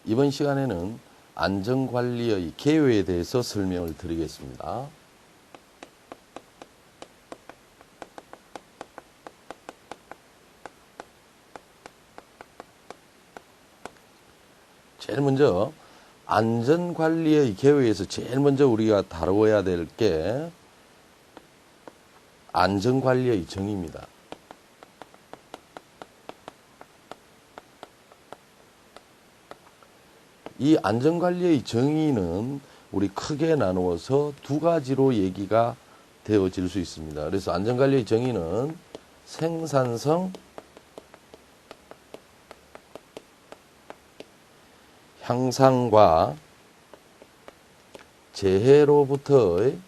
이번 시간에는 안전관리의 개요에 대해서 설명을 드리겠습니다. 제일 먼저 안전관리의 개요에서 제일 먼저 우리가 다루어야 될 게 안전관리의 정의입니다. 이 안전관리의 정의는 우리 크게 나누어서 두 가지로 얘기가 되어질 수 있습니다. 그래서 안전관리의 정의는 생산성, 향상과 재해로부터의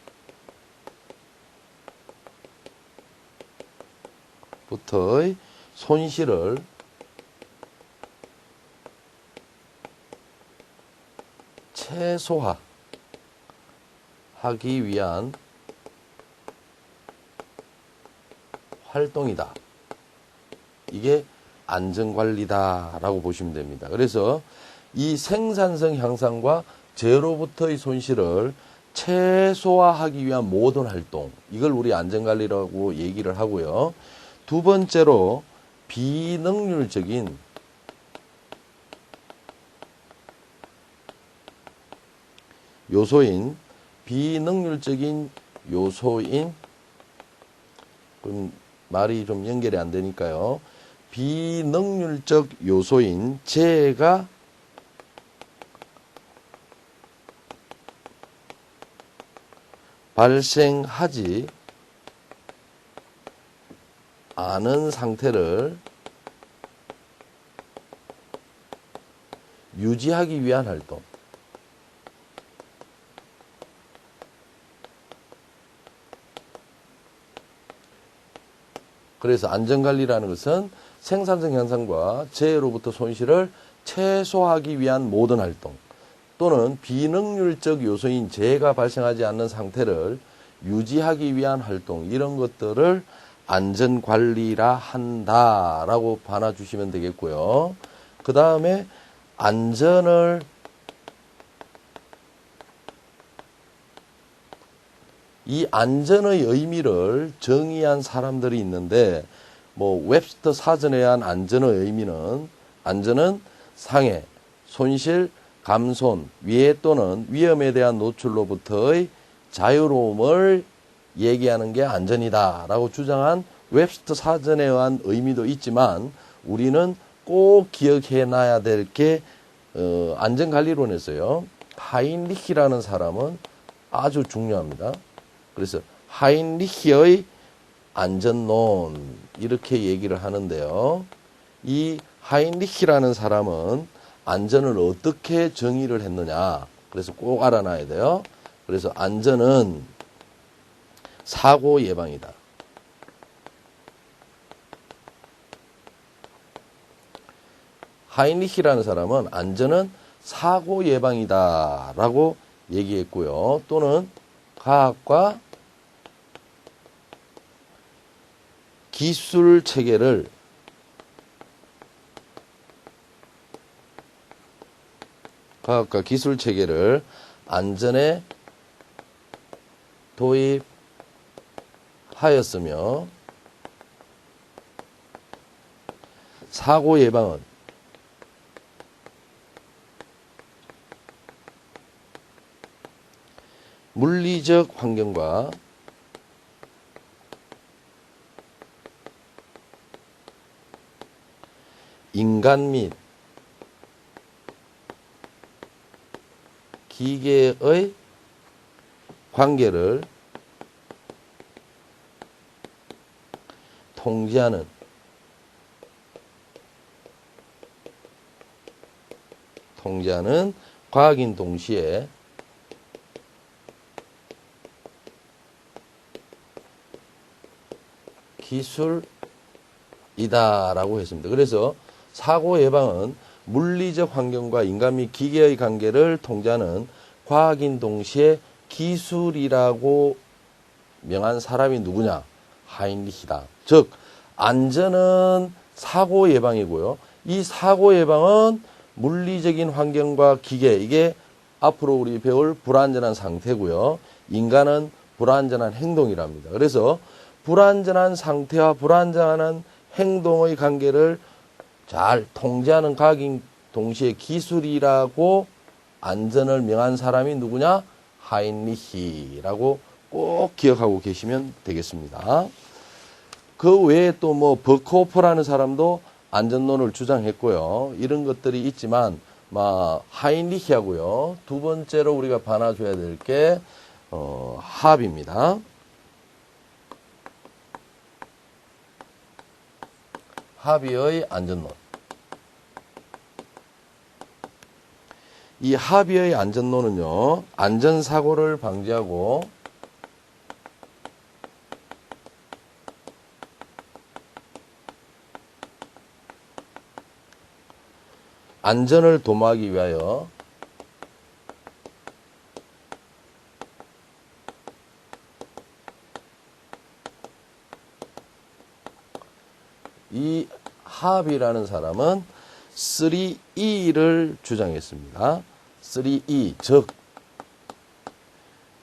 손실을 최소화하기 위한 활동이다. 이게 안전관리다라고 보시면 됩니다. 그래서 이 생산성 향상과 재로부터의 손실을 최소화하기 위한 모든 활동, 이걸 우리 안전관리라고 얘기를 하고요. 두 번째로 비능률적인 요소인, 그럼 말이 좀 연결이 안 되니까요. 비능률적 요소인 재해가 발생하지 않은 상태를 유지하기 위한 활동. 그래서 안전관리라는 것은 생산성 향상과 재해로부터 손실을 최소화하기 위한 모든 활동, 또는 비능률적 요소인 재해가 발생하지 않는 상태를 유지하기 위한 활동, 이런 것들을 안전관리라 한다라고 받아주시면 되겠고요. 그 다음에 이 안전의 의미를 정의한 사람들이 있는데, 웹스터 사전에 한 안전의 의미는, 안전은 상해, 손실, 감손, 위해 또는 위험에 대한 노출로부터의 자유로움을 얘기하는 게 안전이다 라고 주장한 웹스터 사전에 의한 의미도 있지만, 우리는 꼭 기억해 놔야 될 게 안전관리론에서요, 하인리히라는 사람은 아주 중요합니다. 그래서 하인리히의 안전론, 이렇게 얘기를 하는데요. 이 하인리히라는 사람은 안전을 어떻게 정의를 했느냐, 그래서 꼭 알아놔야 돼요. 그래서 안전은 사고 예방이다. 하인리히라는 사람은 안전은 사고 예방이다 라고 얘기했고요. 또는 과학과 기술 체계를 안전에 도입하였으며, 사고 예방은 물리적 환경과 인간 및 기계의 관계를 통제하는 과학인 동시에 기술이다라고 했습니다. 그래서 사고 예방은 물리적 환경과 인간 및 기계의 관계를 통제하는 과학인 동시에 기술이라고 명한 사람이 누구냐? 하인리히다. 즉 안전은 사고 예방이고요. 이 사고 예방은 물리적인 환경과 기계, 이게 앞으로 우리 배울 불완전한 상태고요. 인간은 불완전한 행동이랍니다. 그래서 불완전한 상태와 불완전한 행동의 관계를 잘 통제하는 각인 동시에 기술이라고 안전을 명한 사람이 누구냐? 하인리히라고 꼭 기억하고 계시면 되겠습니다. 그 외에 또 뭐 버크호퍼라는 사람도 안전론을 주장했고요. 이런 것들이 있지만 하인리히하고요. 두 번째로 우리가 봐놔줘야 될 게 합입니다. 하비의 안전론. 이 하비의 안전론은요, 안전사고를 방지하고 안전을 도모하기 위하여 이 합이라는 사람은 3E를 주장했습니다. 3E, 즉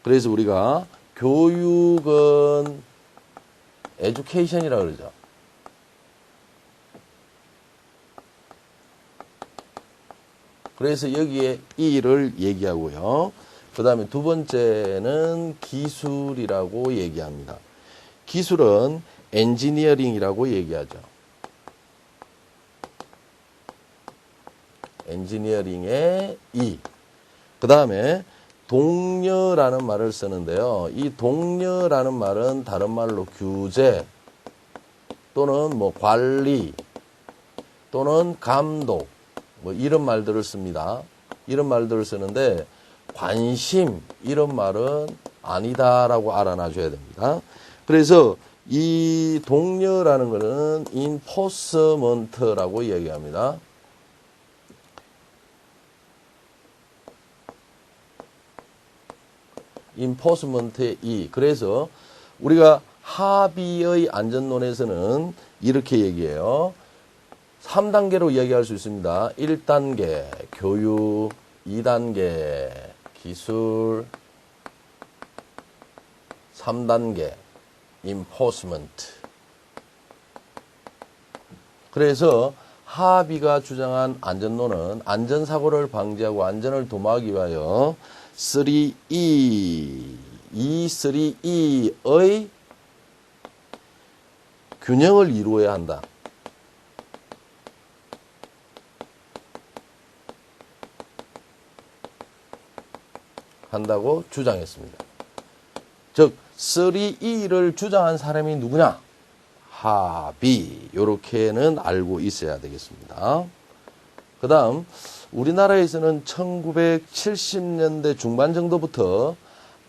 그래서 우리가 교육은 education이라고 그러죠. 그래서 여기에 E를 얘기하고요. 그 다음에 두 번째는 기술이라고 얘기합니다. 기술은 엔지니어링이라고 얘기하죠. 엔지니어링의 E. 그 다음에 동료라는 말을 쓰는데요. 이 동료라는 말은 다른 말로 규제 또는 뭐 관리 또는 감독 뭐 이런 말들을 씁니다. 이런 말들을 쓰는데 관심 이런 말은 아니다라고 알아놔줘야 됩니다. 그래서 이 동료라는 것은 enforcement라고 얘기합니다. enforcement의 E. 그래서 우리가 합의의 안전론에서는 이렇게 얘기해요. 3단계로 이야기할 수 있습니다. 1단계 교육, 2단계 기술, 3단계 enforcement. 그래서 합의가 주장한 안전론은 안전사고를 방지하고 안전을 도모하기 위하여 3E, 이 3E의 균형을 이루어야 한다. 한다고 주장했습니다. 즉 3E를 주장한 사람이 누구냐? 합의. 이렇게는 알고 있어야 되겠습니다. 그 다음 우리나라에서는 1970년대 중반 정도부터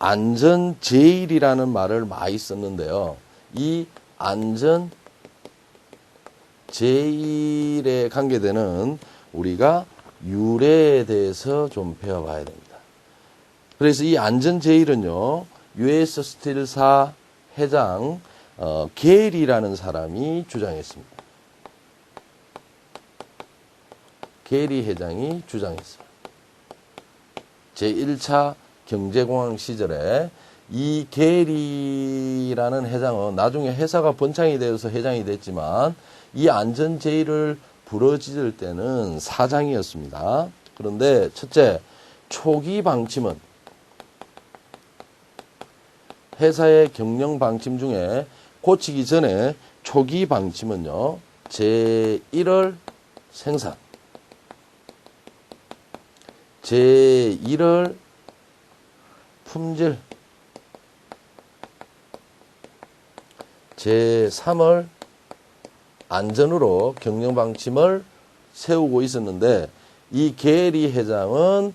안전제일이라는 말을 많이 썼는데요. 이 안전제일에 관계되는 우리가 유래에 대해서 좀 배워봐야 됩니다. 그래서 이 안전제일은요, US 스틸사 회장 게리라는 사람이 주장했습니다. 게리 회장이 주장했어요. 제1차 경제공황 시절에 이 게리라는 회장은 나중에 회사가 번창이 되어서 회장이 됐지만 이 안전제일을 부러지을 때는 사장이었습니다. 그런데 첫째, 초기 방침은 회사의 경영 방침 중에 고치기 전에 초기 방침은요, 제1월 생산, 제1월 품질, 제3월 안전으로 경영 방침을 세우고 있었는데 이 게리 회장은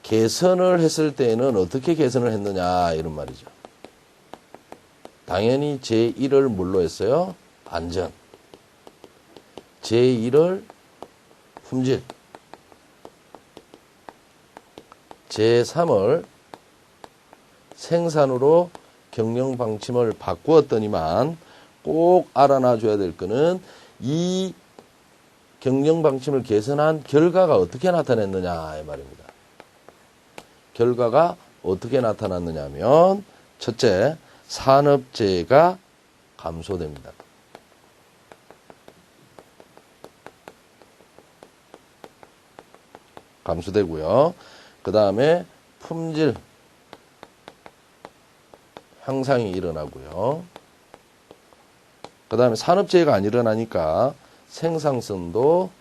개선을 했을 때에는 어떻게 개선을 했느냐 이런 말이죠. 당연히 제1을 뭘로 했어요? 안전. 제1을 품질. 제3을 생산으로 경영 방침을 바꾸었더니만 꼭 알아놔줘야 될 거는 이 경영 방침을 개선한 결과가 어떻게 나타났느냐 이 말입니다. 결과가 어떻게 나타났느냐 하면 첫째, 산업재해가 감소됩니다. 감소되고요. 그 다음에 품질 향상이 일어나고요. 그 다음에 산업재해가 안 일어나니까 생산성도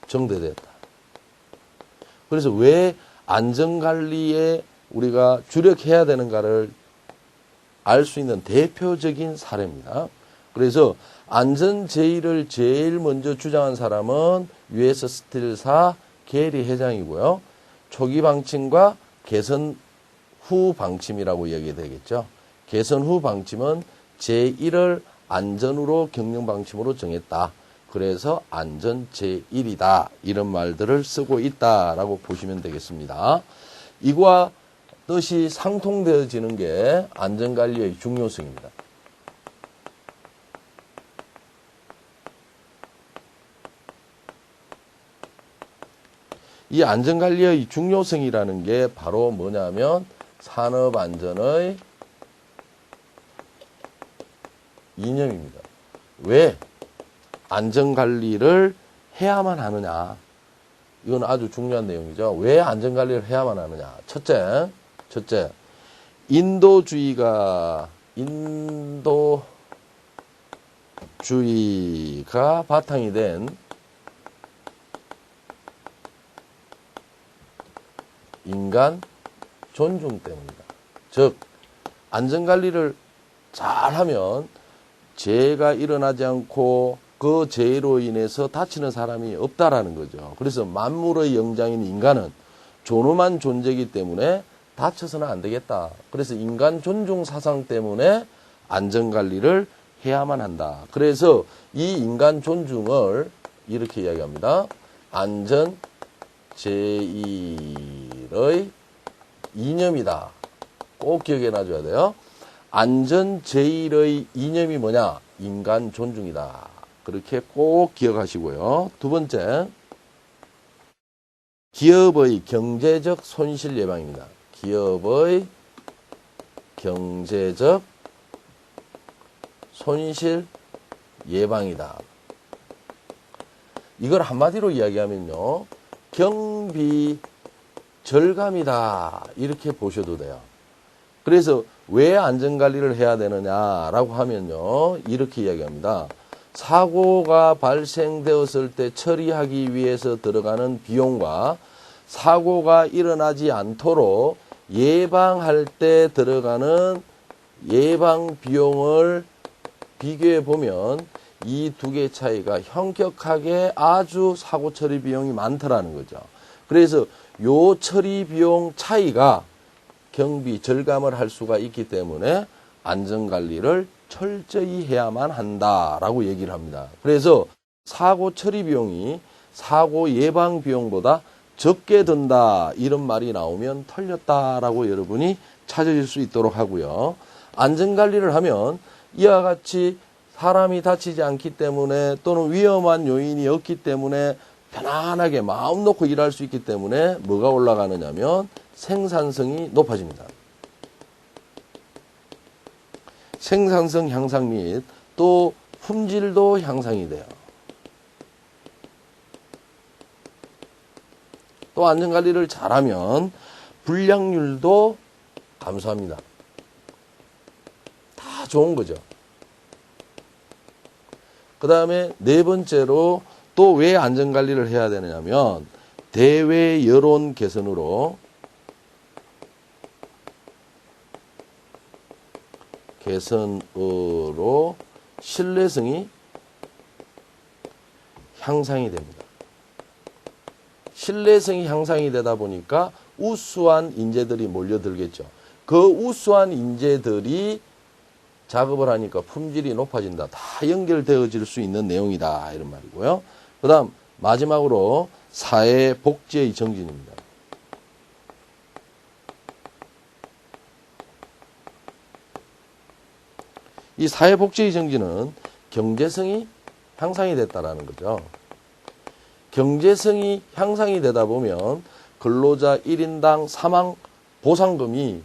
정대됐다. 그래서 왜 안전관리에 우리가 주력해야 되는가를 알 수 있는 대표적인 사례입니다. 그래서 안전제의를 제일 먼저 주장한 사람은 US 스틸사 게리 회장이고요. 초기 방침과 개선 후 방침이라고 이야기 되겠죠. 개선 후 방침은 제1을 안전으로 경영 방침으로 정했다. 그래서 안전 제1이다. 이런 말들을 쓰고 있다라고 보시면 되겠습니다. 이와 뜻이 상통되어지는 게 안전관리의 중요성입니다. 이 안전관리의 중요성이라는 게 바로 뭐냐면 산업안전의 이념입니다. 왜 안전관리를 해야만 하느냐. 이건 아주 중요한 내용이죠. 왜 안전관리를 해야만 하느냐. 첫째, 인도주의가 바탕이 된 인간 존중 때문이다. 즉, 안전관리를 잘하면 재해가 일어나지 않고 그 재해로 인해서 다치는 사람이 없다라는 거죠. 그래서 만물의 영장인 인간은 존엄한 존재이기 때문에 다쳐서는 안 되겠다. 그래서 인간 존중 사상 때문에 안전관리를 해야만 한다. 그래서 이 인간 존중을 이렇게 이야기합니다. 안전 제1의 이념이다. 꼭 기억해 놔줘야 돼요. 안전 제1의 이념이 뭐냐? 인간 존중이다. 그렇게 꼭 기억하시고요. 두 번째, 기업의 경제적 손실 예방입니다. 기업의 경제적 손실 예방이다. 이걸 한마디로 이야기하면요. 경비 절감이다. 이렇게 보셔도 돼요. 그래서 왜 안전관리를 해야 되느냐라고 하면요. 이렇게 이야기합니다. 사고가 발생되었을 때 처리하기 위해서 들어가는 비용과 사고가 일어나지 않도록 예방할 때 들어가는 예방 비용을 비교해 보면 이 두 개의 차이가 현격하게 아주 사고 처리 비용이 많더라는 거죠. 그래서 요 처리 비용 차이가 경비 절감을 할 수가 있기 때문에 안전관리를 철저히 해야만 한다라고 얘기를 합니다. 그래서 사고 처리 비용이 사고 예방 비용보다 적게 든다 이런 말이 나오면 틀렸다라고 여러분이 찾으실 수 있도록 하고요. 안전관리를 하면 이와 같이 사람이 다치지 않기 때문에 또는 위험한 요인이 없기 때문에 편안하게 마음 놓고 일할 수 있기 때문에 뭐가 올라가느냐면 생산성이 높아집니다. 생산성 향상 및 또 품질도 향상이 돼요. 또 안전관리를 잘하면 불량률도 감소합니다. 다 좋은 거죠. 그 다음에 네 번째로 또 왜 안전관리를 해야 되느냐면 대외 여론 개선으로 신뢰성이 향상이 됩니다. 신뢰성이 향상이 되다 보니까 우수한 인재들이 몰려들겠죠. 그 우수한 인재들이 작업을 하니까 품질이 높아진다. 다 연결되어질 수 있는 내용이다. 이런 말이고요. 그 다음 마지막으로 사회복지의 정진입니다. 이 사회복지의 정진은 경제성이 향상이 됐다라는 거죠. 경제성이 향상이 되다 보면 근로자 1인당 사망 보상금이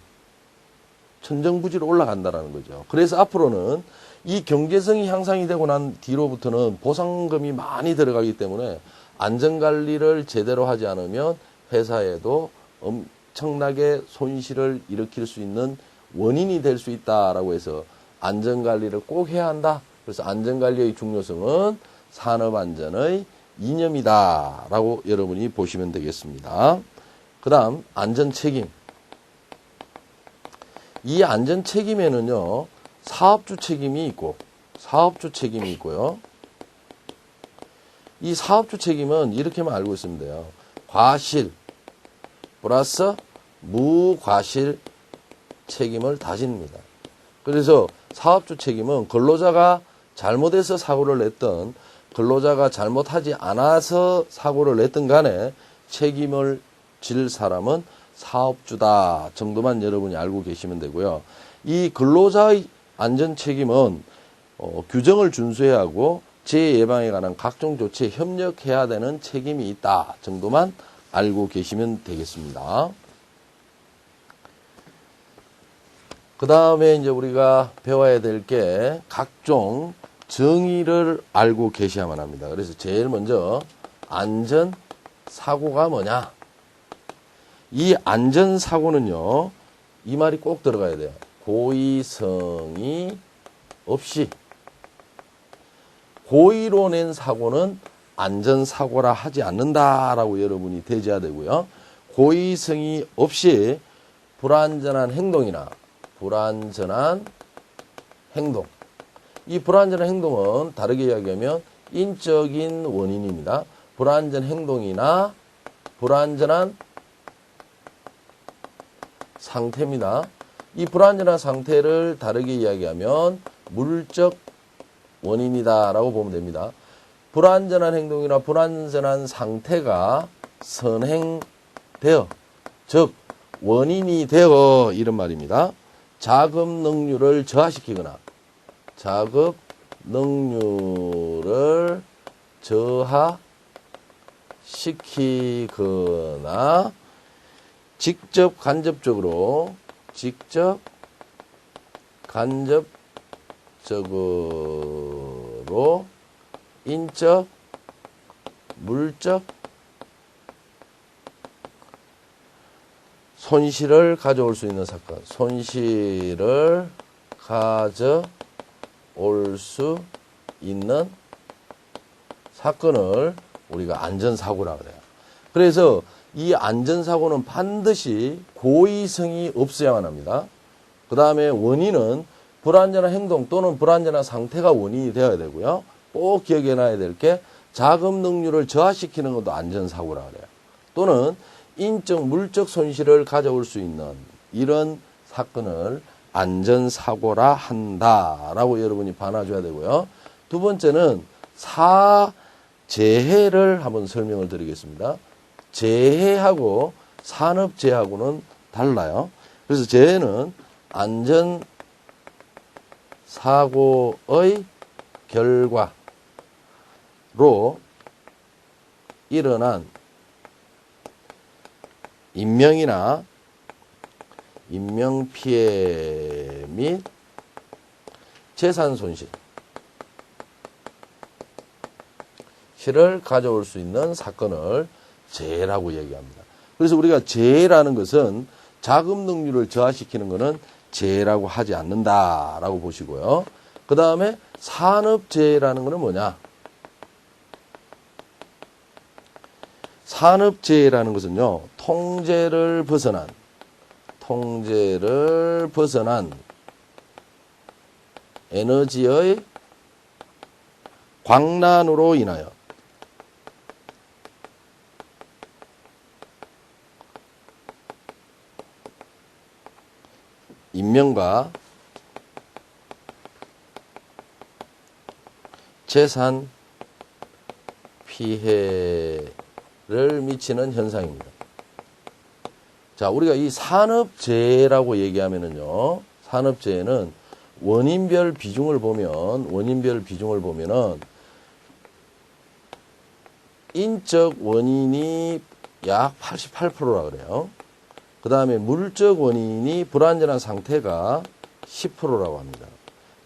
천정부지로 올라간다라는 거죠. 그래서 앞으로는 이 경제성이 향상이 되고 난 뒤로부터는 보상금이 많이 들어가기 때문에 안전관리를 제대로 하지 않으면 회사에도 엄청나게 손실을 일으킬 수 있는 원인이 될 수 있다라고 해서 안전관리를 꼭 해야 한다. 그래서 안전관리의 중요성은 산업안전의 이념이다라고 여러분이 보시면 되겠습니다. 그 다음 안전책임. 이 안전책임에는요, 사업주 책임이 있고요. 이 사업주 책임은 이렇게만 알고 있으면 돼요. 과실 플러스 무과실 책임을 다 집니다. 그래서 사업주 책임은 근로자가 잘못해서 사고를 냈던, 근로자가 잘못하지 않아서 사고를 냈던 간에 책임을 질 사람은 사업주다 정도만 여러분이 알고 계시면 되고요. 이 근로자의 안전 책임은 규정을 준수해야 하고 재해 예방에 관한 각종 조치에 협력해야 되는 책임이 있다 정도만 알고 계시면 되겠습니다. 그 다음에 이제 우리가 배워야 될 게 각종 정의를 알고 계셔야만 합니다. 그래서 제일 먼저 안전사고가 뭐냐? 이 안전사고는요, 이 말이 꼭 들어가야 돼요. 고의성이 없이, 고의로 낸 사고는 안전사고라 하지 않는다라고 여러분이 대제해야 되고요. 고의성이 없이 불안전한 행동이나 불안전한 행동. 이 불안전한 행동은 다르게 이야기하면 인적인 원인입니다. 불안전 행동이나 불안전한 상태입니다. 이 불안전한 상태를 다르게 이야기하면 물적 원인이다라고 보면 됩니다. 불안전한 행동이나 불안전한 상태가 선행되어, 즉 원인이 되어 이런 말입니다. 작업 능률을 저하시키거나 작업 능률을 저하시키거나 직접 간접적으로 인적, 물적 손실을 가져올 수 있는 사건, 손실을 가져올 수 있는 사건을 우리가 안전사고라고 해요. 그래서 이 안전사고는 반드시 고의성이 없어야만 합니다. 그 다음에 원인은 불안전한 행동 또는 불안전한 상태가 원인이 되어야 되고요. 꼭 기억해놔야 될 게 작업 능률을 저하시키는 것도 안전사고라고 해요. 또는 인적, 물적 손실을 가져올 수 있는 이런 사건을 안전사고라 한다라고 여러분이 반아줘야 되고요. 두 번째는 사재해를 한번 설명을 드리겠습니다. 재해하고 산업재해하고는 달라요. 그래서 재해는 안전사고의 결과로 일어난 인명이나 인명피해 및 재산 손실을 가져올 수 있는 사건을 재해라고 얘기합니다. 그래서 우리가 재해라는 것은 자금 능률을 저하시키는 것은 재해라고 하지 않는다라고 보시고요. 그 다음에 산업재해라는 것은 뭐냐? 산업재해라는 것은요, 통제를 벗어난 에너지의 광란으로 인하여 인명과 재산 피해를 미치는 현상입니다. 자, 우리가 이 산업재해라고 얘기하면은요, 산업재해는 원인별 비중을 보면은 인적 원인이 약 88%라 그래요. 그 다음에 물적 원인이 불완전한 상태가 10%라고 합니다.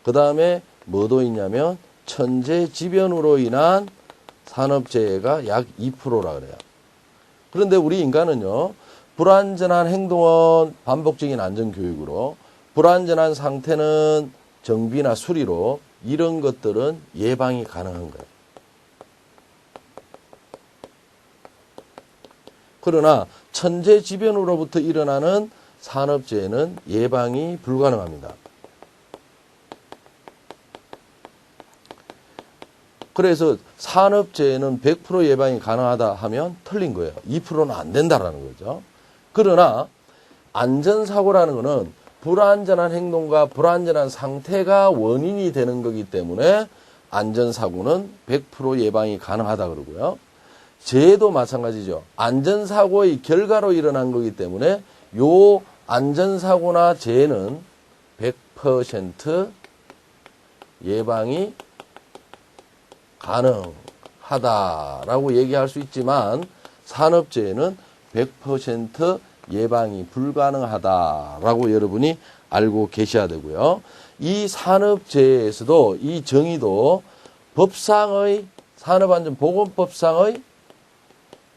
그 다음에 뭐도 있냐면 천재지변으로 인한 산업재해가 약 2%라 그래요. 그런데 우리 인간은요, 불완전한 행동은 반복적인 안전교육으로, 불완전한 상태는 정비나 수리로, 이런 것들은 예방이 가능한 거예요. 그러나 천재지변으로부터 일어나는 산업재해는 예방이 불가능합니다. 그래서 산업재해는 100% 예방이 가능하다 하면 틀린 거예요. 2%는 안 된다라는 거죠. 그러나 안전사고라는 것은 불안전한 행동과 불안전한 상태가 원인이 되는 거기 때문에 안전사고는 100% 예방이 가능하다 그러고요. 재해도 마찬가지죠. 안전사고의 결과로 일어난 거기 때문에 요 안전사고나 재해는 100% 예방이 가능하다라고 얘기할 수 있지만 산업재해는 100% 예방이 불가능하다라고 여러분이 알고 계셔야 되고요. 이 산업재해에서도 이 정의도 법상의 산업안전보건법상의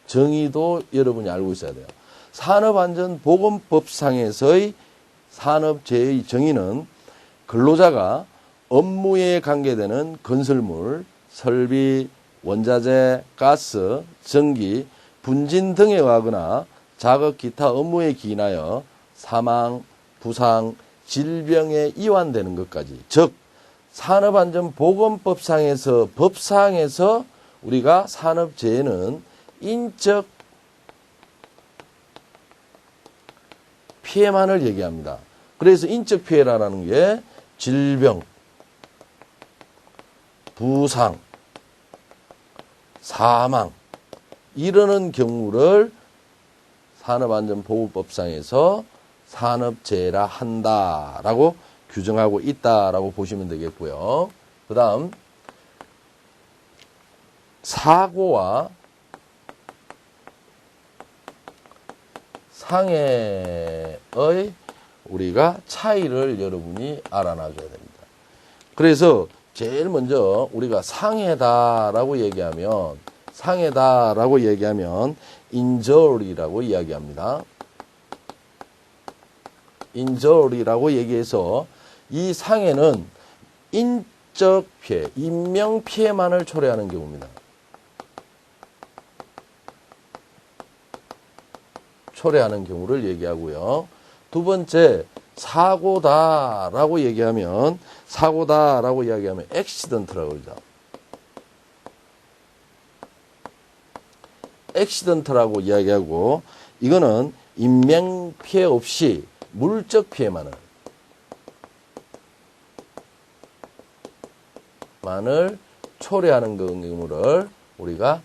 정의도 여러분이 알고 있어야 돼요. 산업안전보건법상에서의 산업재해의 정의는 근로자가 업무에 관계되는 건설물, 설비, 원자재, 가스, 전기, 분진 등에 의하거나 작업 기타 업무에 기인하여 사망, 부상, 질병에 이완되는 것까지, 즉 산업안전보건법상에서 법상에서 우리가 산업재해는 인적 피해만을 얘기합니다. 그래서 인적 피해라는 게 질병, 부상, 사망 이러는 경우를 산업안전보건법상에서 산업재해라 한다라고 규정하고 있다라고 보시면 되겠고요. 그 다음 사고와 상해의 우리가 차이를 여러분이 알아놔줘야 됩니다. 그래서 제일 먼저 우리가 상해다라고 얘기하면 injury라고 이야기합니다. injury라고 얘기해서 이 상해는 인적 피해, 인명 피해만을 초래하는 경우입니다. 초래하는 경우를 얘기하고요. 두 번째, 사고다라고 이야기하면 액시던트라고 그러죠. 액시던트라고 이야기하고 이거는 인명 피해 없이 물적 피해만을 초래하는 경우를 우리가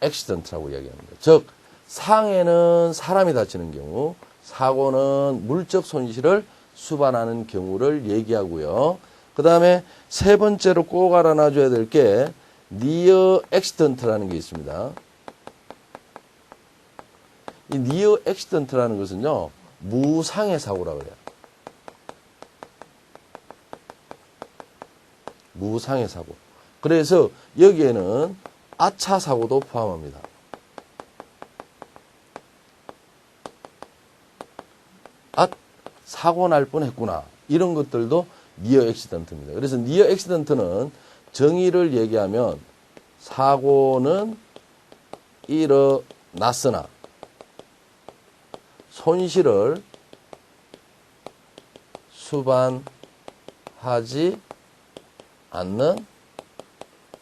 액시던트라고 이야기합니다. 즉 상해는 사람이 다치는 경우, 사고는 물적 손실을 수반하는 경우를 얘기하고요. 그 다음에 세 번째로 꼭 알아놔줘야 될 게 니어 액시던트라는 게 있습니다. 이 니어 액시던트라는 것은요, 무상해 사고라고 그래요. 무상해 사고. 그래서 여기에는 아차 사고도 포함합니다. 사고 날 뻔했구나. 이런 것들도 니어 액시던트입니다. 그래서 니어 액시던트는 정의를 얘기하면 사고는 일어났으나 손실을 수반하지 않는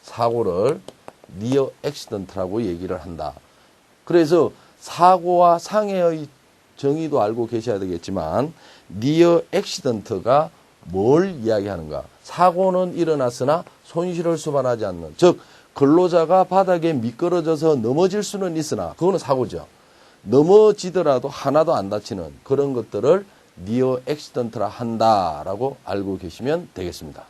사고를 니어 액시던트라고 얘기를 한다. 그래서 사고와 상해의 정의도 알고 계셔야 되겠지만 니어 액시던트가 뭘 이야기하는가? 사고는 일어났으나 손실을 수반하지 않는, 즉 근로자가 바닥에 미끄러져서 넘어질 수는 있으나 그거는 사고죠. 넘어지더라도 하나도 안 다치는 그런 것들을 니어 액시던트라 한다라고 알고 계시면 되겠습니다.